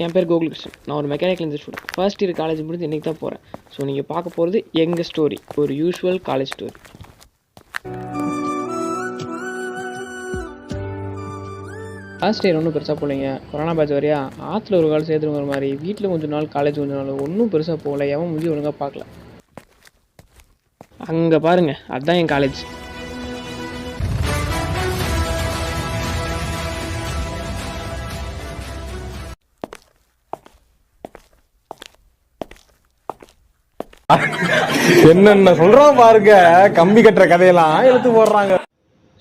என் பேர் கோகுலகிருஷ்ணன். நான் ஒரு mechanical engineer student. First year college முடிஞ்சு இன்றைக்கி தான் போகிறேன். ஸோ நீங்கள் பார்க்க போகிறது எங்கள் ஸ்டோரி, ஒரு usual college story. First year ஒன்றும் பெருசாக போகலைங்க. கொரோனா பேட்ச் வரையா ஆற்றுல ஒரு கால் சேர்த்துருங்கிற மாதிரி வீட்டில் கொஞ்சம் நாள், காலேஜ் கொஞ்சம் நாள், ஒன்றும் பெருசாக போகல. எவன் முடிஞ்சு ஒழுங்காக பார்க்கல. அங்கே பாருங்கள், அதுதான் என் காலேஜ். என்னென்ன சொல்றோம் பாருங்க, கம்பி கட்டுற கதையெல்லாம் எடுத்து போடுறாங்க.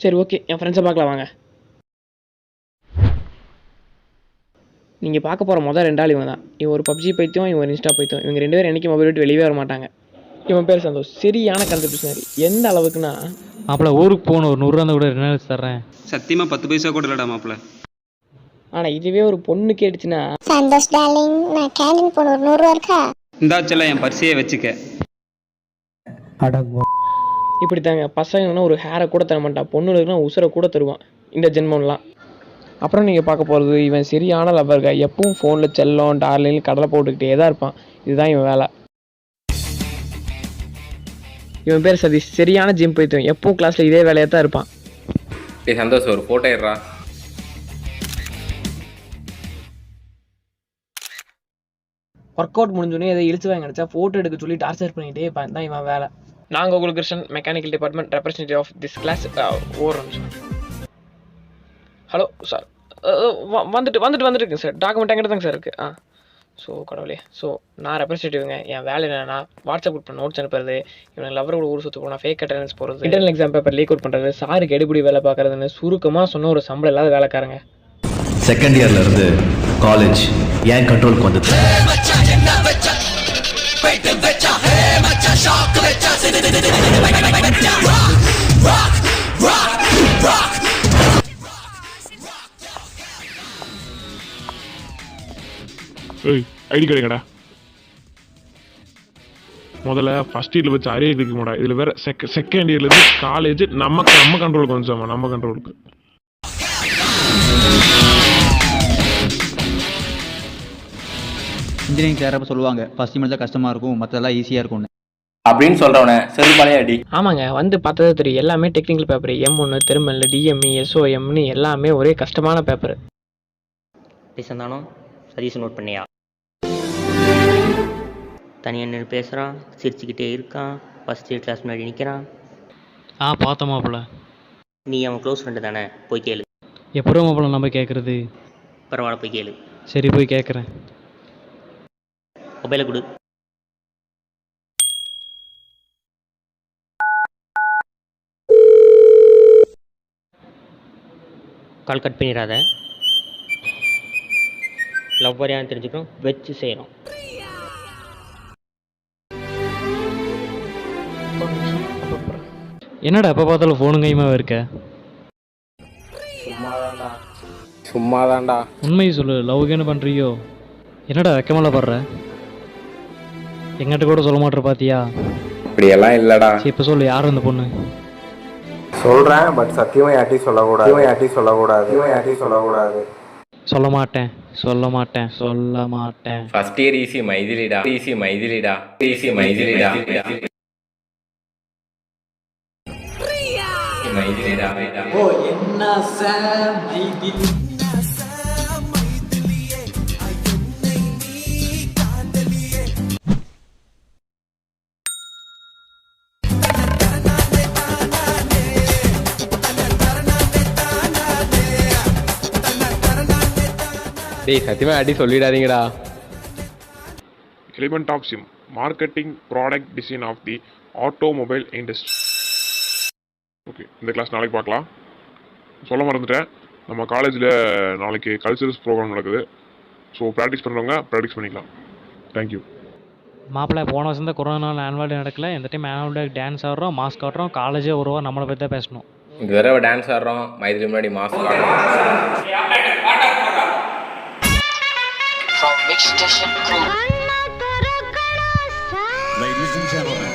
சரி, ஓகே, என் ஃப்ரெண்ட்ஸை பார்க்கலாம் வாங்க. நீங்கள் பார்க்க போகிற மொதல் 2 ஆள் இவன் தான். இவன் ஒரு பப்ஜி பைத்தியம், இவன் ஒரு இன்ஸ்டா பைத்தியம். இவங்க 2 பேரும் என்றைக்கு மொபைல் விட்டு வெளியே வர மாட்டாங்க. இவன் பேர் சந்தோஷ். சரியான கருத்து பிசினாரி. எந்த அளவுக்குன்னா, மாப்பிள்ள ஊருக்கு போகணும், ஒரு 100 ரூபா கூட 2 நாள் தர்றேன். சத்தியமாக 10 பைசா கூட இல்லடா மாப்பிள்ள. ஆனால் இதுவே ஒரு பொண்ணு கேட்டுச்சுன்னா, சந்தோஷ் டார்லிங், நான் கேண்டீன் போன ஒரு 100 ரூபா இருக்கா? இந்தாச்செல்லாம் என் பர்சியை வச்சுக்க. இப்படி தாங்க பசங்கன்னா ஒரு ஹேரை கூட தர மாட்டான், பொண்ணுகளுக்குனா உசுரை கூட தருவான் இந்த ஜென்மம்லாம். அப்புறம் நீங்கள் பார்க்க போகிறது இவன் சரியான லவ்வர்க. எப்பவும் ஃபோனில் செல்லம் டார்லிங் கடலை போட்டுக்கிட்டே தான் இருப்பான். இதுதான் இவன் வேலை. இவன் பேர் சதீஷ். சரியான ஜிம் பைத்தியம். எப்பவும் கிளாஸில் இதே வேலையாக தான் இருப்பான். சந்தோஷ், ஒரு ஃபோட்டோ எடுறா. ஒர்க் அவுட் முடிஞ்சோடனே எதை இழுத்து வாங்க நினச்சா ஃபோட்டோ எடுக்க சொல்லி டார்ச்சர் பண்ணிக்கிட்டே இருப்பான். தான் இவன் வேலை. நாங்கள் Gokulakrishnan, mechanical department representative of this class. ஒரு நிமிஷம். ஹலோ சார், வந்துட்டுருக்குங்க சார். டாக்குமெண்ட் எங்கிட்ட தாங்க சார் இருக்குது. ஸோ கடவுளே, ஸோ நான் ரெப்ரஸன்டேட்டிவ்ங்க. என் வேலை என்னென்னா வாட்ஸ்அப் குரூப் நோட்ஸ் அனுப்புறது, இவங்க லவர் கூட ஊர் சுற்று போனால் ஃபேக் அட்டெண்டன்ஸ் போகிறது, internal exam paper leak out பண்ணுறது, சாருக்கு எடுபடி வேலை பார்க்குறதுன்னு சுருக்கமாக சொன்ன ஒரு சம்பளம் இல்லாத வேலைக்காரங்க. செகண்ட் இயர்ல இருந்து காலேஜ் ஏன் கண்ட்ரோலுக்கு வந்தது? ஐடி கிடைக்கடா. முதல்ல ஃபர்ஸ்ட் இயர்ல வச்சு அரியர் இருக்க மாட்டா. இதுல வேற செகண்ட் இயர்ல இருந்து காலேஜ் நம்ம கண்ட்ரோலுக்கு வந்துச்சோமா, நம்ம கண்ட்ரோலுக்கு. இன்ஜினியரிங் சேரப்ப சொல்லுவாங்க ஃபர்ஸ்ட் இயர் தான் கஷ்டமா இருக்கும், மற்றதெல்லாம் ஈஸியா இருக்கும்னு அப்படின்னு சொல்றவன செருப்பாலே அடி. ஆமாங்க, வந்து பார்த்தது தெரியும். எல்லாமே technical paper. M1 thermal, DME, SOMனு எல்லாமே ஒரே கஷ்டமான பேப்பர். பேசந்தானோ சதீஷ் நோட் பண்ணியா? தனியாக நின்று பேசுகிறான், சிரிச்சுக்கிட்டே இருக்கான், ஃபஸ்ட் இயர் கிளாஸ் முன்னாடி நிற்கிறான். பார்த்தோம் மாப்பிள்ள. நீ அவன் க்ளோஸ் ஃப்ரெண்டு தானே, போய் கேளு. எப்போ மாப்பிள்ள நம்ம கேட்குறது? பரவாயில்ல, போய் கேளு. சரி, போய் கேட்குறேன். மொபைலை கொடு. கால் கட் பண்ணிடாத. லவ் வரையான்னு தெரிஞ்சுக்கணும், வச்சு செய்யணும். என்னடா எப்போ பார்த்தாலும் ஃபோனு கையுமா இருக்க? சும்மாதான்டா. உண்மையை சொல்லு, லவ்வுக்கு பண்ணுறியோ? என்னடா வெக்கமெல்லாம் படுற? எங்கிட்ட கூட சொல்ல மாட்டேற பாத்தியா? அப்படியெல்லாம் இல்லடா. இப்போ சொல்லு, யார் அந்த பொண்ணு? சொல்றேன், பட் சத்தியமா யார்ட்டையும் சொல்லக்கூடாது. சொல்ல மாட்டேன், சொல்ல மாட்டேன், சொல்ல மாட்டேன். ஃபர்ஸ்ட் இயர் ஈஸி மைதிலிடா, ஈஸி மைதிலிடா, ஈஸி மைதிலிடா, மைதிலிடா. ஓ என்ன சார் மைதிலி. டேய், சத்தியமா அடி சொல்லிடாதீங்கடா. Element of sim marketing product design of the automobile industry. Okay, இந்த கிளாஸ் நாளைக்கு பார்க்கலாம். சொல்ல மறந்துட்டேன், நம்ம காலேஜில் நாளைக்கு கல்ச்சரல்ஸ் ப்ரோக்ராம் நடக்குது. ஸோ ப்ராக்டிஸ் பண்ணுறவங்க ப்ராக்டிஸ் பண்ணிக்கலாம். தேங்க்யூ. மாப்பிள்ள, போன வருஷம் தான் கொரோனாவில் ஆனுவல் டே நடக்கல. இந்த டைம் ஆனுவல் டே டான்ஸ் ஆடுறோம், மாஸ்க் ஆடுறோம். காலேஜே ஒருவா நம்மளை பற்றி தான் பேசணும். இந்த தடவை டான்ஸ் ஆடுறோம், மைதிலி முன்னாடி மாஸ்க் ஆடுறோம். Ladies and gentlemen,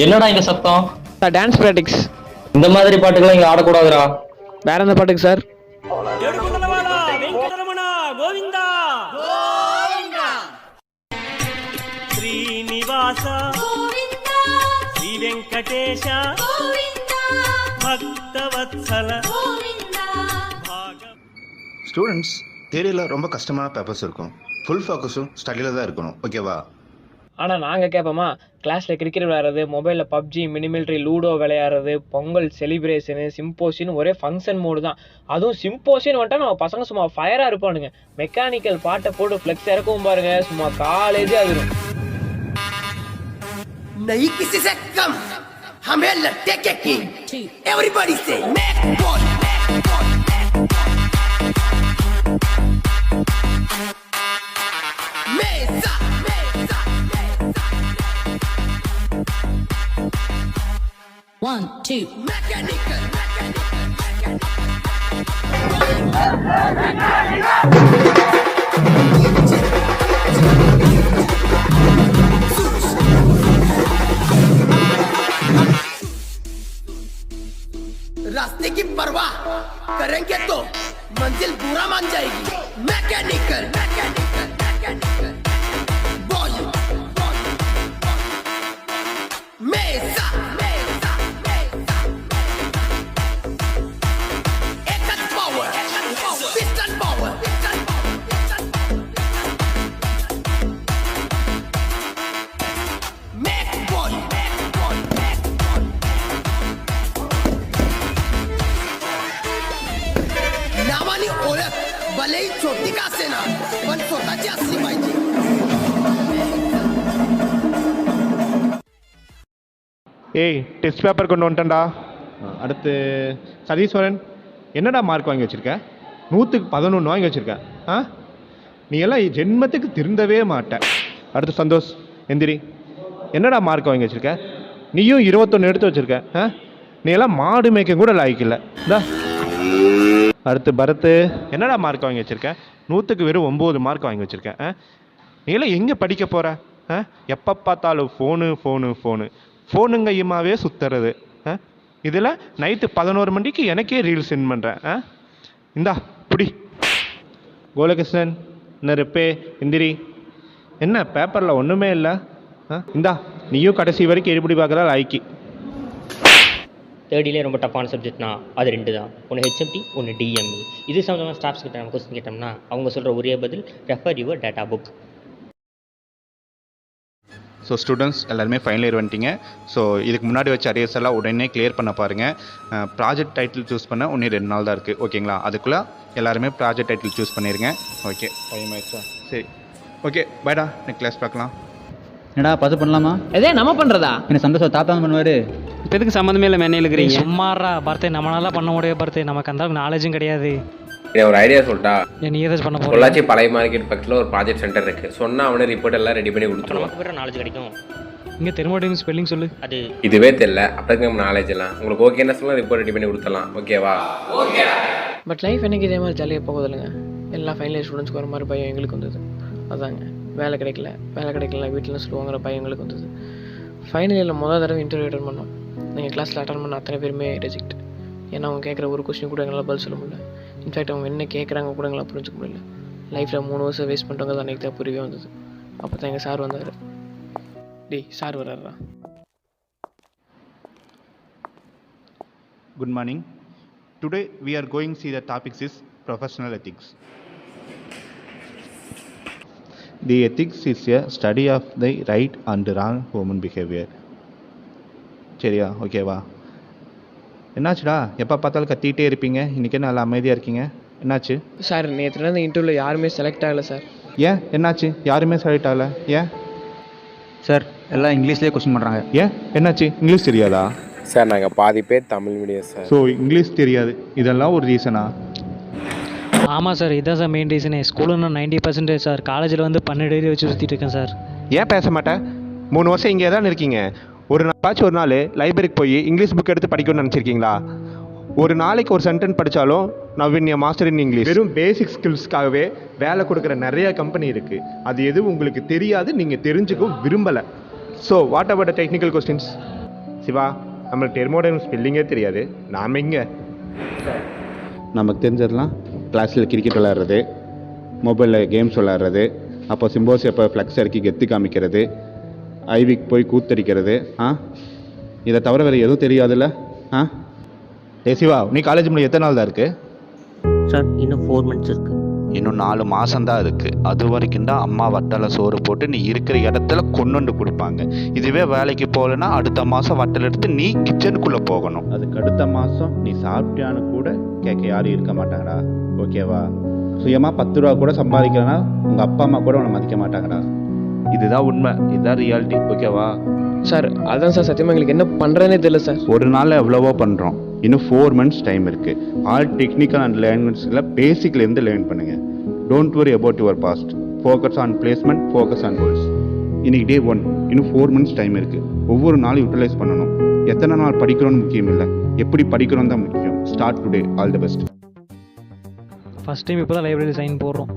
என்னடா இங்க சத்தம்? Sir dance practice. இந்த மாதிரி பாட்டுக்கெல்லாம் இங்க ஆடக்கூடாதுடா. வேற எந்த பாட்டுக்கு சார்? శ్రీనివాస శ్రీ వెంకటేశ భక్తవత్సల. ஸ்டூடெண்ட்ஸ் தியரியில் ரொம்ப கஷ்டமான பேப்பர்ஸ் இருக்கும். ஃபுல் ஃபோக்கஸும் ஸ்டடியில் தான் இருக்கணும். ஓகேவா? ஆனால் நாங்கள் கேட்போமா, கிளாஸில் கிரிக்கெட் விளையாடுறது, மொபைலில் பப்ஜி, மினிமிலிட்ரி, லூடோ விளையாடுறது, பொங்கல் செலிப்ரேஷனு, சிம்போசியன், ஒரே ஃபங்க்ஷன் மோடு தான். அதுவும் சிம்போசியன் வந்துட்டா நம்ம பசங்க சும்மா ஃபயராக இருப்பானுங்க. மெக்கானிக்கல் பாட்டை போட்டு ஃப்ளெக்ஸ் இறக்கவும் பாருங்க, சும்மா காலேஜே ஆகிடும். नहीं किसी से कम हमें लट्टे के किंग एवरीबॉडी से मेक बॉल मेसा मेसा 1 2 मैकेनिकल रास्ते की परवाह करेंगे तो मंजिल बुरा मान जाएगी. मैकेनिकल मैकेनिकल मैकेनिकल बॉल मेसा मेसा मेसा एकच power piston power make ball नावानी ओळख भलेही छोटी का असेना पण स्वतःची असली पाहिजे. ஏய் டெஸ்ட் பேப்பர் கொண்டு வந்துட்டேன்டா. அடுத்து சதீஸ்வரன், என்னடா மார்க் வாங்கி வச்சிருக்க? 100க்கு 11 வாங்கி வச்சிருக்க. ஆ, நீ எல்லாம் ஜென்மத்துக்கு திருந்தவே மாட்ட. அடுத்து சந்தோஷ், எந்திரி. என்னடா மார்க் வாங்கி வச்சிருக்க? நீயும் 21 எடுத்து வச்சிருக்க. ஆ, நீ எல்லாம் மாடு மேய்க்க கூட லாய்க்கில்லை. இந்தா. அடுத்து பரத், என்னடா மார்க் வாங்கி வச்சிருக்க? 100க்கு வெறும் 9 மார்க் வாங்கி வச்சிருக்க. நீ எல்லாம் எங்கே படிக்க போகிற? எப்போ பார்த்தாலும் ஃபோனுங்க ஐயமாவே சுற்றுறது. இதில் நைட்டு 11 மணிக்கு எனக்கே ரீல்ஸ் சென்ட் பண்ணுறேன். இந்தா புடி. கோலகிருஷ்ணன், என்ன ரெப்பே, எந்திரி. என்ன பேப்பரில் ஒன்றுமே இல்லை? இந்தா நீயும் கடைசி வரைக்கும் எரிபடி பார்க்குறா லாய்க்கு. தேர்ட் இயர்லேயே ரொம்ப டஃப்பான சப்ஜெக்ட்னா அது 2 தான். ஒன்று ஹெச்எம்டி, ஒன்று டிஎம்இ. இது சம்மந்தமாக ஸ்டாஃப்ஸ் கிட்ட நம்ம கொஸ்டின் கேட்டோம்னா அவங்க சொல்கிற ஒரே பதில் refer your data book. So students எல்லாருமே ஃபைனல் இயர் வந்துட்டீங்க. ஸோ இதுக்கு முன்னாடி வச்ச அரியர்ஸ் எல்லாம் உடனே கிளியர் பண்ண பாருங்கள். ப்ராஜெக்ட் டைட்டில் சூஸ் பண்ண இன்னும் 2 நாள் தான் இருக்குது. ஓகேங்களா? அதுக்குள்ளே எல்லாருமே ப்ராஜெக்ட் டைட்டில் சூஸ் பண்ணிடுங்க. ஓகே, டைம் ஆயிடுச்சா? சரி, ஓகே, பைடா. நெக்ஸ்ட் கிளாஸ் பார்க்கலாம். என்னடா பார்த்து பண்ணலாமா? எதே நம்ம பண்ணுறதா? என்ன சந்தோஷம் தாத்தா பண்ணுவார். இப்போ எதுக்கு சம்மந்தமே இல்லை மென்னையில் இருக்கிறீங்க? சும்மாறா பர்த்டே நம்மளால பண்ண முடியாது. பர்த்டே நமக்கு அந்த நாலேஜும் கிடையாது. ஒரு ஐடியா சொல்லிட்டா? நீ ஏதாச்சும் பண்ண போகிற? பொள்ளாச்சி பழைய மார்க்கெட் பக்கத்தில் ஒரு ப்ராஜெக்ட் சென்டர் இருக்குது. சொன்னால் அவனே ரிப்போர்ட் எல்லாம் ரெடி பண்ணி கொடுத்துருவான். நமக்கு வேறு நாலேஜ் கிடைக்கும். இங்கே தெர்மோடைனமிக்ஸ் ஸ்பெல்லிங் சொல்லு. அது இதுவே தெரியல, அப்போ நம்ம நாலேஜ் எல்லாம் உங்களுக்கு ஓகேன்னா சொல்ல ரிப்போர்ட் ரெடி பண்ணி கொடுத்துடலாம். ஓகேவா? பட் லைஃப் என்னைக்கு இதே மாதிரி ஜாலியாக போகுதில்லைங்க. எல்லா ஃபைனல் இயர் ஸ்டூடெண்ட்ஸ்க்கு வர மாதிரி பயம் எங்களுக்கு வந்தது. அதாங்க, வேலை கிடைக்கல வீட்டில் சொல்லுவாங்கிற பயம் எங்களுக்கு வந்தது. ஃபைனல் இயரில் முதல் தடவை இன்டர்வியூ அட்டன் பண்ணோம். நீங்கள் கிளாஸில் அட்டன் பண்ண அத்தனை பேருமே ரிஜெக்ட். ஏன்னா அவங்க கேட்குற ஒரு கொஸ்டின் கூட எங்களால் பதில் சொல்ல முடியல. இன்ஃபேக்ட் அவங்க என்ன கேட்குறாங்க கூட எங்களால் புரிஞ்சுக்க முடியல. லைஃப்பில் 3 வருஷம் வேஸ்ட் பண்ணுறவங்க தான் அன்றைக்கி தான் புரியவே வந்தது. அப்போ தான் எங்கள் சார் வந்தார். Sir வர்றாரா? Good morning. Today we are going to see the topics is professional ethics. The ethics is a study of the right and wrong human behavior. சரியா? ஓகேவா? என்னாச்சுடா எப்போ பார்த்தாலும் கத்திக்கிட்டே இருப்பீங்க, இன்றைக்கி நல்லா அமைதியாக இருக்கீங்க, என்னாச்சு? சார் நேற்று இந்த இன்டர்வியூவில் யாருமே செலக்ட் ஆகலை சார். ஏன் என்னாச்சு? யாருமே செலக்ட் ஆகலை ஏன்? சார் எல்லாம் இங்கிலீஷ்லேயே கொஸ்டின் பண்ணுறாங்க. ஏன் என்னாச்சு? இங்கிலீஷ் தெரியாதா? சார் நாங்கள் பாதி பேர் Tamil medium sir. So English தெரியாது, இதெல்லாம் ஒரு ரீசனா? ஆமாம் சார், இதான் சார் மெயின் ரீசனே. ஸ்கூலுன்னா 90% சார். காலேஜில் வந்து 12 டிகிரி வச்சு சுற்றிட்டு இருக்கேன் சார். ஏன் பேச மாட்டேன்? 3 வருஷம் இங்கே தான் இருக்கீங்க. ஒரு நாள் லைப்ரரிக்கு போய் இங்கிலீஷ் புக் எடுத்து படிக்கணும்னு நினச்சிருக்கீங்களா? ஒரு நாளைக்கு ஒரு சென்டென்ஸ் படித்தாலும் நவீன்ய மாஸ்டர் இன் இங்கிலீஷ். வெறும் பேசிக் ஸ்கில்ஸ்க்காகவே வேலை கொடுக்குற நிறைய கம்பெனி இருக்குது. அது எதுவும் உங்களுக்கு தெரியாது, நீங்கள் தெரிஞ்சுக்கவும் விரும்பலை. So what about the technical questions? Siva, நம்மளுக்கு தெர்மோடைனமிக் ஸ்பெல்லிங்கே தெரியாது, நாம் எங்கே? நமக்கு தெரிஞ்சதெல்லாம் கிளாஸில் கிரிக்கெட் விளையாடுறது, மொபைலில் கேம்ஸ் விளையாடுறது, அப்போ சிம்போஸ் எப்போ ஃப்ளக்ஸ் இறக்கி கெத்து காமிக்கிறது, ஐவிக்கு போய் கூத்தடிக்கிறது. இதை தவிர வேறு எதுவும் தெரியாதுல்ல? சிவா, நீ காலேஜ் முடிய எத்தனை நாள் தான் இருக்குது? சார் இன்னும் 4 months இருக்குது. இன்னும் 4 மாதம்தான் இருக்குது. அது வரைக்கும் தான் அம்மா வட்டலை சோறு போட்டு நீ இருக்கிற இடத்துல கொண்டு கொடுப்பாங்க. இதுவே வேலைக்கு போகலன்னா அடுத்த மாதம் வட்டல் எடுத்து நீ கிச்சனுக்குள்ளே போகணும். அதுக்கு அடுத்த மாதம் நீ சாப்பிட்டியான்னு கூட கேட்க யாரும் இருக்க மாட்டாங்கடா. ஓகேவா? சுயமாக 10 ரூபா கூட சம்பாதிக்கிறனா உங்கள் அப்பா அம்மா கூட உன்னை மதிக்க மாட்டாங்கடா. இதுதான் உண்மை, இதுதான் ரியாலிட்டி. ஓகேவா? சார் அதான் சார் சத்தியமாக எங்களுக்கு என்ன பண்ணுறதுனே தெரியல சார். ஒரு நாள் எவ்வளவோ பண்ணுறோம், இன்னும் 4 months டைம் இருக்குது. ஆல் டெக்னிக்கல் அண்ட் லாங்குவேஜில் பேசிக்லேருந்து லேர்ன் பண்ணுங்கள். Don't worry about your past, focus on placement, focus on goals. இன்னைக்கு Day 1, இன்னும் 4 months டைம் இருக்குது. ஒவ்வொரு நாளும் யூட்டிலைஸ் பண்ணணும். எத்தனை நாள் படிக்கிறோன்னு முக்கியம் இல்லை, எப்படி படிக்கிறோன்னு தான் முக்கியம். Start today. All the best. First time இப்போ தான் லைப்ரரி சைன் போடுறோம்.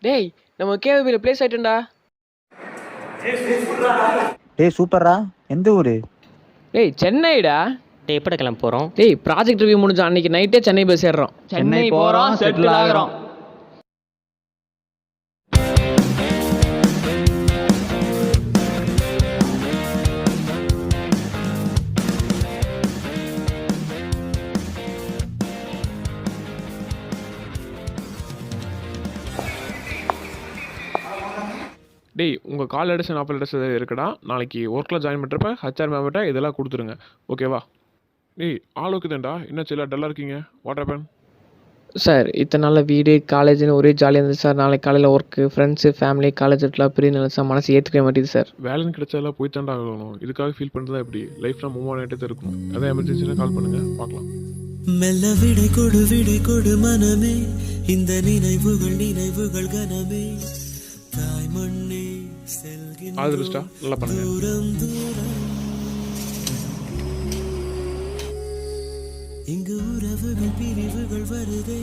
டேய் நம்ம கேவிபியில் பிளேஸ் ஆயிட்டேன்டா. டேய் சூப்பரா, எந்த ஊர்? டேய் சென்னைடா. டேய் எப்போ கிளம்ப போகிறோம்? டேய் ப்ராஜெக்ட் ரிவ்யூ முடிஞ்ச அன்னைக்கு நைட்டே சென்னை பஸ் ஏறுறோம். சென்னை போகிறோம், செட்டில் ஆகிறோம். டேய் உங்கள் கால் அட்ரஸ் ஆப்பிள் அட்ரஸ் இருக்குடா. நாளைக்கு ஒர்க்கில் ஜாயின் பண்ணுறப்ப ஹச்ஆர் மேம்கிட்ட இதெல்லாம் கொடுத்துருங்க. ஓகேவா? டேய் ஆளுக்கு தான்டா, என்ன சில டல்லாக இருக்கீங்க? What happen? சார் இத்தனை நாளில் வீடு காலேஜ்னு ஒரே ஜாலியாக இருந்துச்சு சார். நாளைக்கு காலையில் ஒர்க்கு, ஃப்ரெண்ட்ஸு, ஃபேமிலி, காலேஜ் எல்லாம் பெரிய நினைச்சா மனசு ஏற்றுக்கவே மாட்டேது சார். வேலைன்னு கிடைச்சாலாம் போய் தாண்டா ஆகணும். இதுக்காக ஃபீல் பண்ணுறதா எப்படி? லைஃப்லாம் மூவ் ஆகிட்டே தான் இருக்கும். அதான் எமர்ஜென்சினா கால் பண்ணுங்கள், பார்க்கலாம். மெல்ல விடை கொடு மனமே, இந்த நினைவுகள் கனமே, தாய் மண்ணே ஆதரிச்சிட்டா நல்லா பண்ணுங்க. இங்கு உறவுகள் பிரிவுகள் வருதே,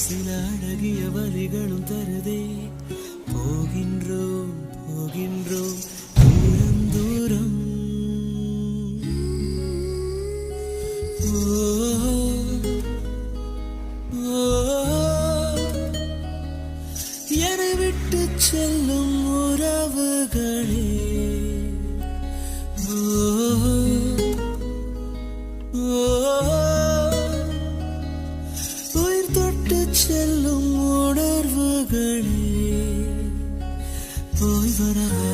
சில அழகிய வரிகளும் தருதே. போகின்றோம் தூரம் தூரம். என்னை விட்டு செல்லும் உறவுகளே, உயிர் தொட்டு செல்லும் உணர்வுகளே, போய் வரவா.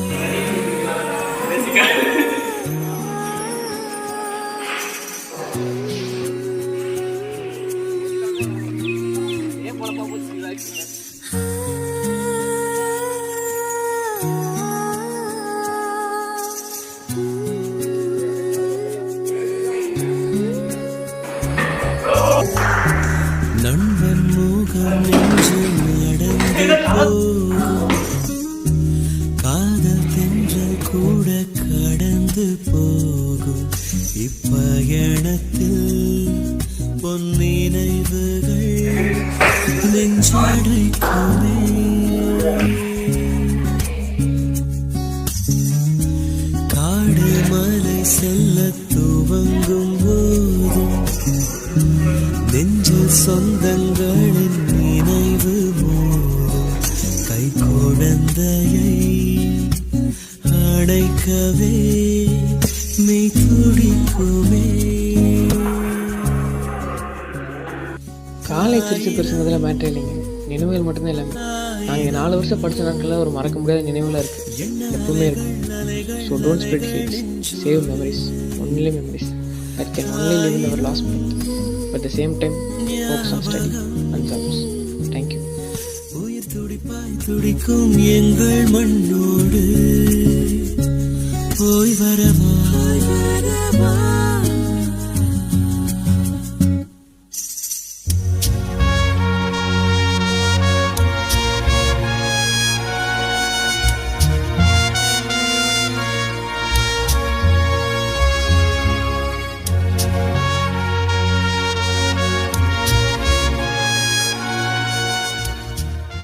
நண்பன் முகம் நெஞ்சில் நடந்து போகும், காதல் தென்றல் கூட கடந்து போகும். இப்பயணத்தில் பொன் நினைவுகள் நெஞ்சடைக்குமே. காடு மலை செல்ல துவங்கும் போதும் நெஞ்சில் சொந்தங்களின் நினைவு போதும். மனதையை அடைக்கவே மெய் துடிக்குமே. காலேஜ் சிரிச்சு பெருசுங்கிறதுல மேட்டர் இல்லைங்க, நினைவுகள் மட்டும்தான் எல்லாமே. நாங்கள் 4 வருஷம் படித்த நாட்களில் ஒரு மறக்க முடியாத நினைவுகளாக இருக்குது, எப்பவுமே இருக்கும். So don't spread hates, save memories, only memories that can only live in our last month. But at the same time, focus on study and jobs. Thank you. உயிர் துடிப்பாய் துடிக்கும் எங்கள் மண்ணோடு போய் வரவா